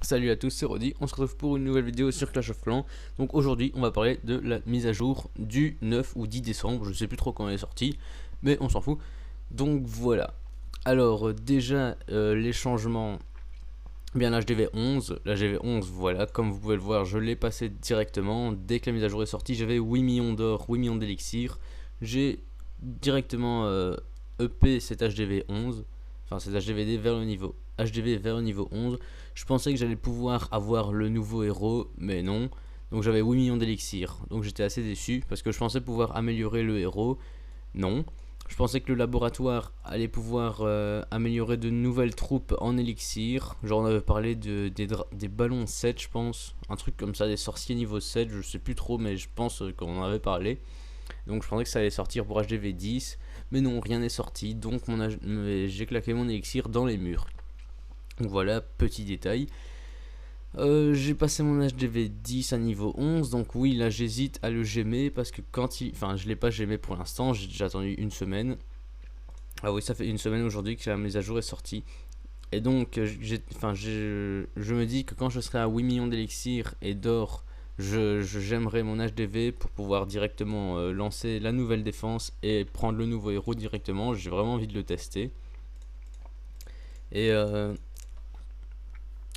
Salut à tous, c'est Rodi, on se retrouve pour une nouvelle vidéo sur Clash of Clans. Donc aujourd'hui on va parler de la mise à jour du 9 ou 10 décembre, je sais plus trop quand elle est sortie, mais on s'en fout. Donc voilà, alors déjà les changements, bien la GV11 voilà, comme vous pouvez le voir je l'ai passé directement, dès que la mise à jour est sortie j'avais 8 millions d'or, 8 millions d'élixir, j'ai directement EP cet HDV11, enfin cet HDVD vers le niveau HDV vers le niveau 11. Je pensais que j'allais pouvoir avoir le nouveau héros, mais non. Donc j'avais 8 millions d'élixir. Donc j'étais assez déçu parce que je pensais pouvoir améliorer le héros. Non. Je pensais que le laboratoire allait pouvoir améliorer de nouvelles troupes en élixir. Genre on avait parlé des ballons 7 je pense. Un truc comme ça, des sorciers niveau 7, je sais plus trop mais je pense qu'on en avait parlé. Donc je pensais que ça allait sortir pour HDV 10. Mais non, rien n'est sorti. Donc j'ai claqué mon élixir dans les murs. Donc voilà, petit détail. J'ai passé mon HDV 10 à niveau 11, donc oui, là j'hésite à le gémer parce que quand il. Enfin, je l'ai pas gémé pour l'instant, j'ai attendu une semaine. Ah oui, ça fait une semaine aujourd'hui que la mise à jour est sortie. Et donc, je me dis que quand je serai à 8 millions d'élixir et d'or, je gemmerai mon HDV pour pouvoir directement lancer la nouvelle défense et prendre le nouveau héros directement. J'ai vraiment envie de le tester. Et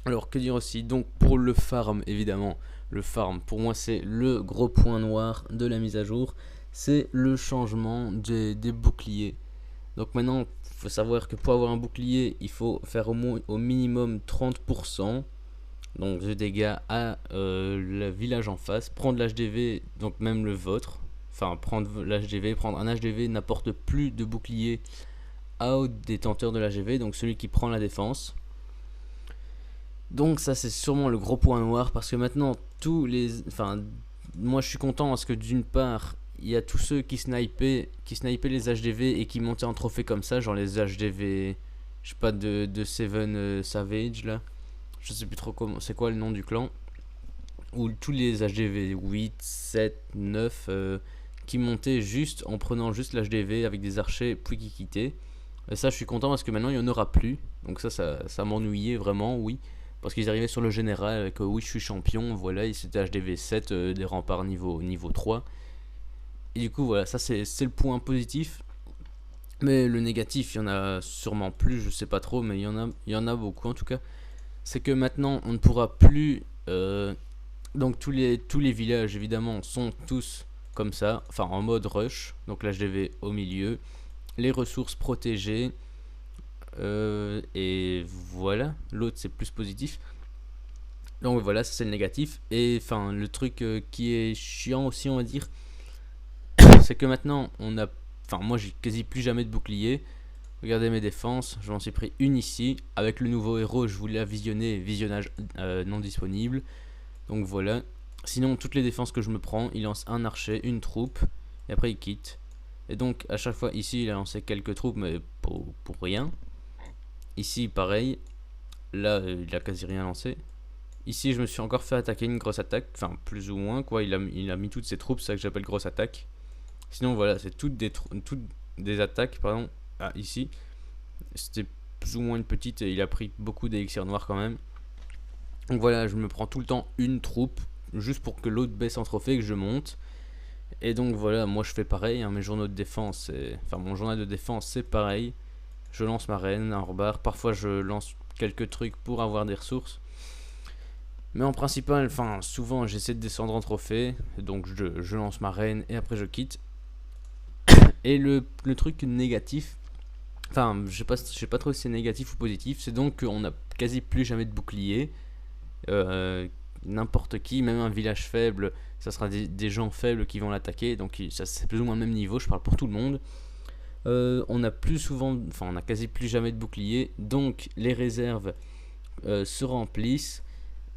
alors que dire aussi, donc pour le farm évidemment, le farm pour moi c'est le gros point noir de la mise à jour, c'est le changement des boucliers. Donc maintenant il faut savoir que pour avoir un bouclier il faut faire au minimum 30% donc de dégâts à le village en face, prendre l'HDV, donc même le vôtre, enfin prendre l'HDV, prendre un HDV n'apporte plus de bouclier au détenteur de l'HDV, donc celui qui prend la défense. Donc ça c'est sûrement le gros point noir parce que maintenant enfin moi je suis content parce que d'une part il y a tous ceux qui snipaient les HDV et qui montaient en trophée comme ça, genre les HDV, je sais pas de Seven Savage là, je sais plus trop comment, c'est quoi le nom du clan, ou tous les HDV 8, 7, 9 qui montaient juste en prenant juste l'HDV avec des archers puis qui quittaient. Et ça je suis content parce que maintenant il n'y en aura plus, donc ça m'ennuyait vraiment, oui. Parce qu'ils arrivaient sur le général avec oui je suis champion, voilà, ils c'était HDV 7 des remparts niveau 3. Et du coup voilà, ça c'est le point positif. Mais le négatif, il y en a sûrement plus, je sais pas trop, mais il y en a beaucoup en tout cas. C'est que maintenant on ne pourra plus... donc tous les villages évidemment sont tous comme ça, enfin en mode rush, donc l'HDV au milieu, les ressources protégées, et voilà, l'autre c'est plus positif. Donc voilà, ça c'est le négatif. Et enfin, le truc qui est chiant aussi, on va dire, c'est que maintenant on a. Enfin, moi j'ai quasi plus jamais de bouclier. Regardez mes défenses, je m'en suis pris une ici. Avec le nouveau héros, je voulais la visionner, visionnage non disponible. Donc voilà. Sinon, toutes les défenses que je me prends, il lance un archer, une troupe, et après il quitte. Et donc, à chaque fois, ici il a lancé quelques troupes, mais pour rien. Ici, pareil. Là, il a quasi rien lancé. Ici, je me suis encore fait attaquer une grosse attaque, enfin plus ou moins quoi. Il a mis toutes ses troupes, c'est ça que j'appelle grosse attaque. Sinon, voilà, c'est toutes des attaques, pardon. Ah, ici, c'était plus ou moins une petite et il a pris beaucoup d'élixir noir quand même. Donc voilà, je me prends tout le temps une troupe, juste pour que l'autre baisse en trophée, que je monte. Et donc voilà, moi je fais pareil, hein, mes journaux de défense, enfin mon journal de défense c'est pareil. Je lance ma reine, un rebard, parfois je lance quelques trucs pour avoir des ressources. Mais en principal, enfin souvent j'essaie de descendre en trophée, donc je lance ma reine et après je quitte. Et le truc négatif, enfin je sais pas trop si c'est négatif ou positif, c'est donc qu'on a quasi plus jamais de bouclier. N'importe qui, même un village faible, ça sera des gens faibles qui vont l'attaquer, donc ça c'est plus ou moins le même niveau, je parle pour tout le monde. On a plus souvent, enfin on a quasi plus jamais de bouclier, donc les réserves se remplissent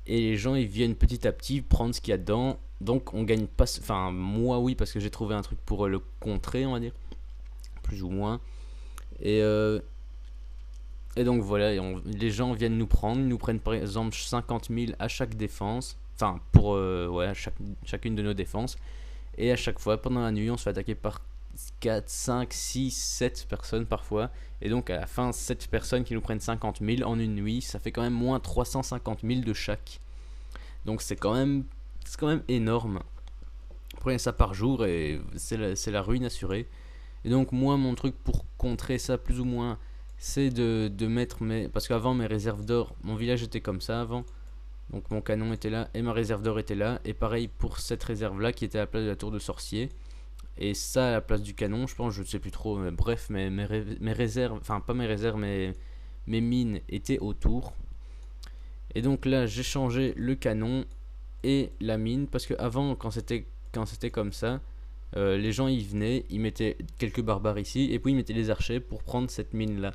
et les gens ils viennent petit à petit prendre ce qu'il y a dedans. Donc on gagne pas, enfin moi oui parce que j'ai trouvé un truc pour le contrer on va dire, plus ou moins. Et donc voilà, les gens viennent nous prendre, ils nous prennent par exemple 50 000 à chaque défense, enfin pour ouais, chacune de nos défenses. Et à chaque fois pendant la nuit on se fait attaquer par 4, 5, 6, 7 personnes parfois. Et donc à la fin, 7 personnes qui nous prennent 50 000 en une nuit, ça fait quand même moins 350 000 de chaque. Donc c'est quand même énorme. Prenez ça par jour et c'est la ruine assurée. Et donc moi, mon truc pour contrer ça plus ou moins, c'est de mettre mes... Parce qu'avant, mes réserves d'or, mon village était comme ça avant. Donc mon canon était là et ma réserve d'or était là. Et pareil pour cette réserve là qui était à la place de la tour de sorcier. Et ça à la place du canon, je pense, je ne sais plus trop. Mais bref, mes réserves, enfin pas mes réserves, mais mes mines étaient autour. Et donc là, j'ai changé le canon et la mine. Parce que avant, quand c'était comme ça, les gens y venaient, ils mettaient quelques barbares ici. Et puis ils mettaient les archers pour prendre cette mine là.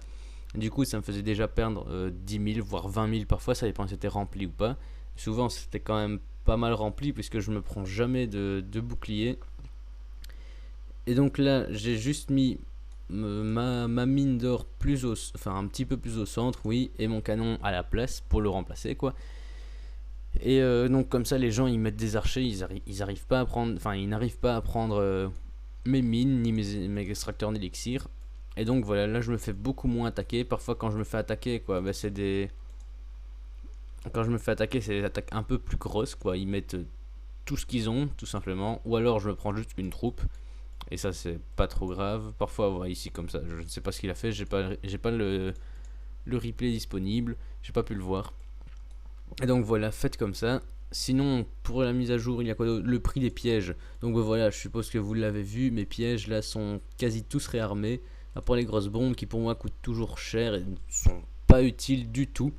Du coup, ça me faisait déjà perdre 10 000, voire 20 000 parfois, ça dépend si c'était rempli ou pas. Souvent, c'était quand même pas mal rempli, puisque je me prends jamais de bouclier. Et donc là, j'ai juste mis ma mine d'or enfin un petit peu plus au centre, oui, et mon canon à la place pour le remplacer, quoi. Et donc comme ça, les gens ils mettent des archers, ils arrivent pas à prendre, enfin ils n'arrivent pas à prendre mes mines ni mes extracteurs d'élixir. Et donc voilà, là je me fais beaucoup moins attaquer. Parfois quand je me fais attaquer, quoi, bah, c'est des... Quand je me fais attaquer, c'est des attaques un peu plus grosses, quoi. Ils mettent tout ce qu'ils ont, tout simplement. Ou alors je me prends juste une troupe. Et ça c'est pas trop grave. Parfois, voilà, ici comme ça, je ne sais pas ce qu'il a fait. J'ai pas le replay disponible. J'ai pas pu le voir. Et donc voilà, faites comme ça. Sinon, pour la mise à jour, il y a quoi d'autre ? Le prix des pièges. Donc voilà, je suppose que vous l'avez vu. Mes pièges là sont quasi tous réarmés. À part les grosses bombes qui pour moi coûtent toujours cher et ne sont pas utiles du tout.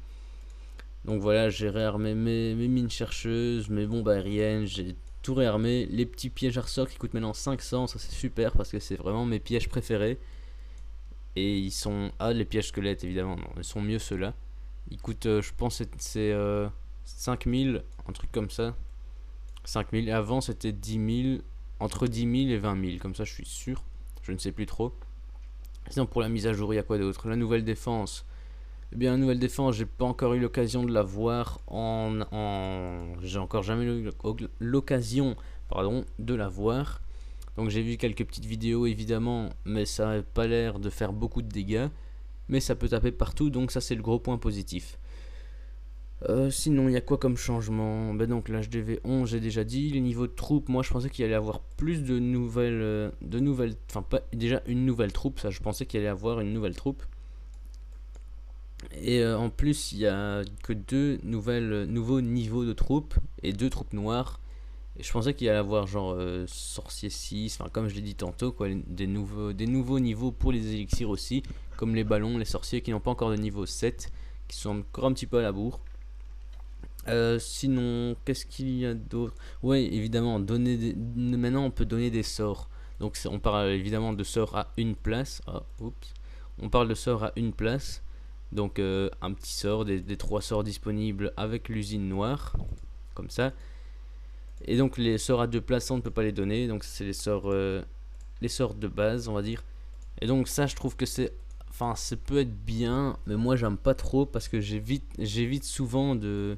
Donc voilà, j'ai réarmé mes mines chercheuses, mes bombes aériennes, j'ai tout réarmé. Les petits pièges à ressort qui coûtent maintenant 500, ça c'est super parce que c'est vraiment mes pièges préférés. Et ils sont... Ah, les pièges squelettes évidemment, non, ils sont mieux ceux-là. Ils coûtent, je pense, c'est 5000, un truc comme ça. 5000, et avant c'était 10 000, entre 10 000 et 20 000, comme ça je suis sûr. Je ne sais plus trop. Sinon pour la mise à jour, il y a quoi d'autre ? La nouvelle défense. Eh bien, la nouvelle défense, j'ai pas encore eu l'occasion de la voir j'ai encore jamais eu l'occasion, pardon, de la voir. Donc j'ai vu quelques petites vidéos évidemment, mais ça n'a pas l'air de faire beaucoup de dégâts. Mais ça peut taper partout, donc ça c'est le gros point positif. Sinon, il y a quoi comme changement ? Ben donc l'HDV 11, j'ai déjà dit. Les niveaux de troupes, moi je pensais qu'il allait avoir plus de nouvelles... Enfin, pas déjà une nouvelle troupe, ça je pensais qu'il allait avoir une nouvelle troupe. Et en plus, il y a que nouveaux niveaux de troupes et 2 troupes noires. Et je pensais qu'il allait avoir genre sorcier 6, enfin comme je l'ai dit tantôt, quoi, des nouveaux niveaux pour les élixirs aussi, comme les ballons, les sorciers qui n'ont pas encore de niveau 7, qui sont encore un petit peu à la bourre. Sinon, qu'est-ce qu'il y a d'autre ? Ouais, évidemment, maintenant on peut donner des sorts. Donc on parle évidemment de sorts à une place. On parle de sorts à une place. Donc un petit sort, des 3 sorts disponibles avec l'usine noire, comme ça. Et donc les sorts à 2 places, on ne peut pas les donner. Donc c'est les sorts de base, on va dire. Et donc ça, je trouve que enfin, ça peut être bien, mais moi j'aime pas trop parce que j'évite souvent de...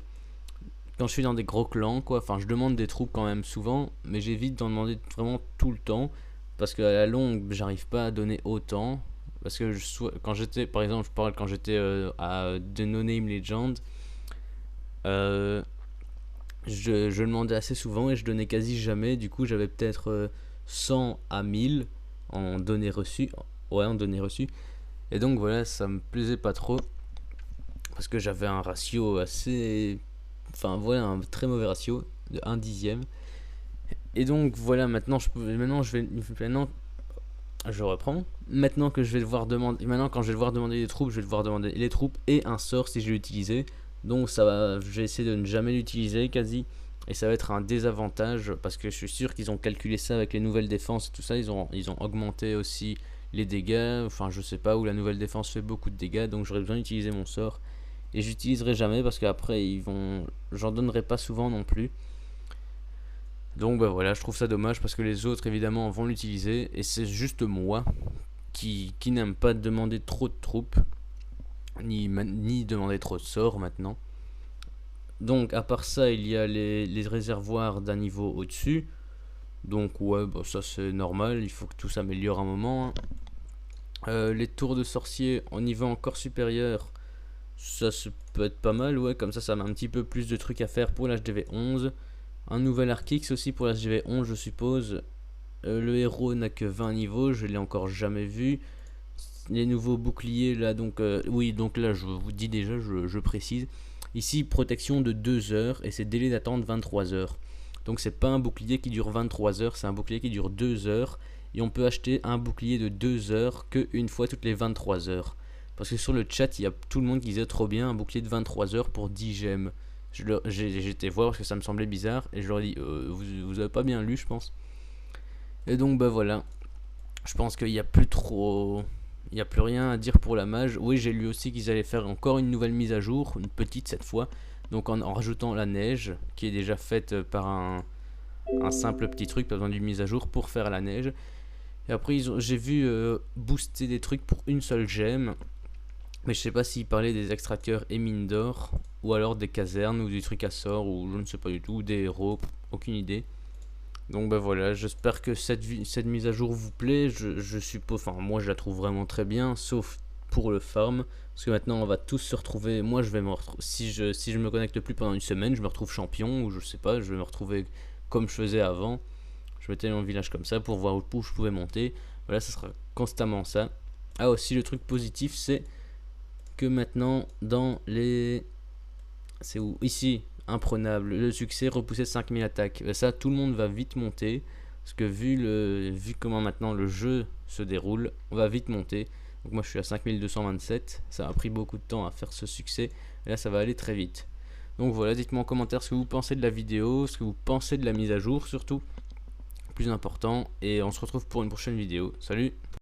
Quand je suis dans des gros clans, quoi, enfin je demande des troupes quand même souvent, mais j'évite d'en demander vraiment tout le temps, parce qu'à la longue, j'arrive pas à donner autant. Parce que quand j'étais, par exemple, je parle quand j'étais à The No Name Legend, je demandais assez souvent et je donnais quasi jamais. Du coup, j'avais peut-être 100 à 1000 en données reçues. Ouais, en données reçues. Et donc voilà, ça me plaisait pas trop. Parce que j'avais un ratio assez... Enfin voilà, un très mauvais ratio de 1 dixième. Et donc voilà, maintenant je reprends. Maintenant que je vais devoir demander... Maintenant quand je vais devoir demander des troupes, je vais devoir demander les troupes et un sort si je l'ai utilisé. Donc ça va, je vais essayer de ne jamais l'utiliser quasi. Et ça va être un désavantage parce que je suis sûr qu'ils ont calculé ça avec les nouvelles défenses et tout ça. Ils ont augmenté aussi les dégâts. Enfin je sais pas, où la nouvelle défense fait beaucoup de dégâts. Donc j'aurais besoin d'utiliser mon sort. Et j'utiliserai jamais parce qu'après j'en donnerai pas souvent non plus. Donc bah voilà, je trouve ça dommage parce que les autres évidemment vont l'utiliser. Et c'est juste moi qui n'aime pas demander trop de troupes. Ni demander trop de sorts maintenant. Donc à part ça, il y a les réservoirs d'un niveau au-dessus. Donc ouais, bah, ça c'est normal, il faut que tout s'améliore un moment, hein. Les tours de sorcier en niveau encore supérieur, ça peut être pas mal, ouais, comme ça met un petit peu plus de trucs à faire pour l'HDV 11. Un nouvel Arc-X aussi pour l'HDV 11 je suppose. Le héros n'a que 20 niveaux, je l'ai encore jamais vu. Les nouveaux boucliers là, donc oui, donc là je vous dis déjà, je précise. Ici, protection de 2 heures et c'est délai d'attente 23 heures. Donc c'est pas un bouclier qui dure 23 heures, c'est un bouclier qui dure 2 heures. Et on peut acheter un bouclier de 2 heures qu'une fois toutes les 23 heures. Parce que sur le chat, il y a tout le monde qui disait trop bien un bouclier de 23 heures pour 10 gemmes. J'étais voir parce que ça me semblait bizarre et je leur ai dit vous avez pas bien lu, je pense. Et donc bah voilà, je pense qu'il n'y a plus trop, il n'y a plus rien à dire pour la mage. Oui, j'ai lu aussi qu'ils allaient faire encore une nouvelle mise à jour, une petite cette fois, donc en rajoutant la neige qui est déjà faite par un simple petit truc, pas besoin d'une mise à jour pour faire la neige. Et après j'ai vu booster des trucs pour une seule gemme, mais je sais pas s'ils parlaient des extracteurs et mines d'or, ou alors des casernes, ou des trucs à sort, ou je ne sais pas du tout, ou des héros, aucune idée. Donc bah voilà, j'espère que cette mise à jour vous plaît, je suppose, enfin moi je la trouve vraiment très bien, sauf pour le farm, parce que maintenant on va tous se retrouver, moi je vais me retrouver, si je me connecte plus pendant une semaine, je me retrouve champion, ou je sais pas, je vais me retrouver comme je faisais avant, je mettais mon village comme ça pour voir où je pouvais monter, voilà, ça sera constamment ça. Ah aussi le truc positif c'est que maintenant dans les... C'est où? Ici, imprenable. Le succès repoussé de 5000 attaques. Ça, tout le monde va vite monter. Parce que vu comment maintenant le jeu se déroule, on va vite monter. Donc moi je suis à 5227. Ça a pris beaucoup de temps à faire ce succès. Et là ça va aller très vite. Donc voilà, dites-moi en commentaire ce que vous pensez de la vidéo, ce que vous pensez de la mise à jour surtout. Plus important. Et on se retrouve pour une prochaine vidéo. Salut!